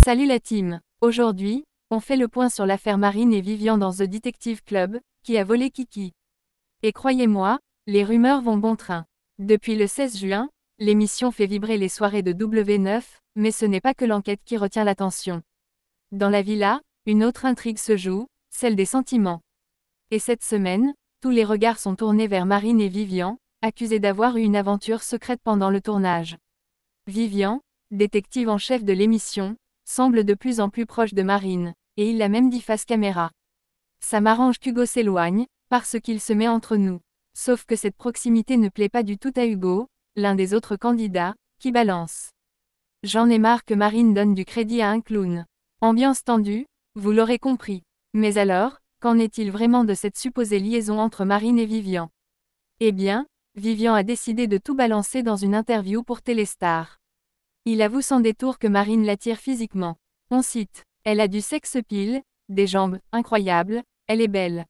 Salut la team. Aujourd'hui, on fait le point sur l'affaire Marine et Vivian dans The Detective Club, qui a volé Kiki. Et croyez-moi, les rumeurs vont bon train. Depuis le 16 juin, l'émission fait vibrer les soirées de W9, mais ce n'est pas que l'enquête qui retient l'attention. Dans la villa, une autre intrigue se joue, celle des sentiments. Et cette semaine, tous les regards sont tournés vers Marine et Vivian, accusés d'avoir eu une aventure secrète pendant le tournage. Vivian, détective en chef de l'émission, semble de plus en plus proche de Marine, et il l'a même dit face caméra. Ça m'arrange qu'Hugo s'éloigne, parce qu'il se met entre nous. Sauf que cette proximité ne plaît pas du tout à Hugo, l'un des autres candidats, qui balance. J'en ai marre que Marine donne du crédit à un clown. Ambiance tendue, vous l'aurez compris. Mais alors, qu'en est-il vraiment de cette supposée liaison entre Marine et Vivian? Eh bien, Vivian a décidé de tout balancer dans une interview pour Téléstar. Il avoue sans détour que Marine l'attire physiquement. On cite: elle a du sex appeal, des jambes incroyables, elle est belle.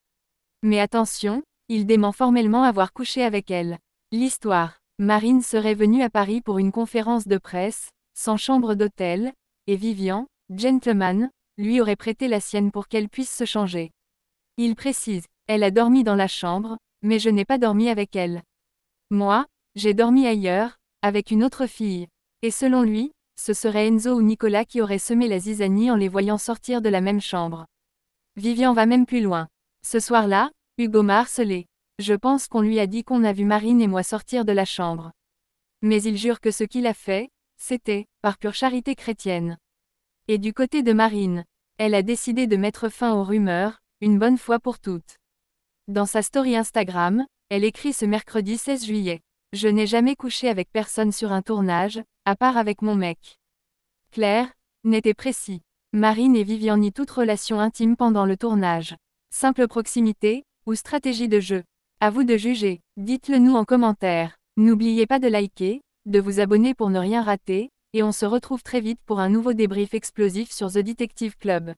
Mais attention, il dément formellement avoir couché avec elle. L'histoire: Marine serait venue à Paris pour une conférence de presse, sans chambre d'hôtel, et Vivian, gentleman, lui aurait prêté la sienne pour qu'elle puisse se changer. Il précise: elle a dormi dans la chambre, mais je n'ai pas dormi avec elle. Moi, j'ai dormi ailleurs, avec une autre fille. Et selon lui, ce serait Enzo ou Nicolas qui auraient semé la zizanie en les voyant sortir de la même chambre. Vivian va même plus loin. Ce soir-là, Hugo m'a harcelé. Je pense qu'on lui a dit qu'on a vu Marine et moi sortir de la chambre. Mais il jure que ce qu'il a fait, c'était, par pure charité chrétienne. Et du côté de Marine, elle a décidé de mettre fin aux rumeurs, une bonne fois pour toutes. Dans sa story Instagram, elle écrit ce mercredi 16 juillet. Je n'ai jamais couché avec personne sur un tournage, à part avec mon mec. Clair, net et précis. Marine et Vivian nient toute relation intime pendant le tournage. Simple proximité, ou stratégie de jeu? À vous de juger, dites-le nous en commentaire. N'oubliez pas de liker, de vous abonner pour ne rien rater, et on se retrouve très vite pour un nouveau débrief explosif sur The Detective Club.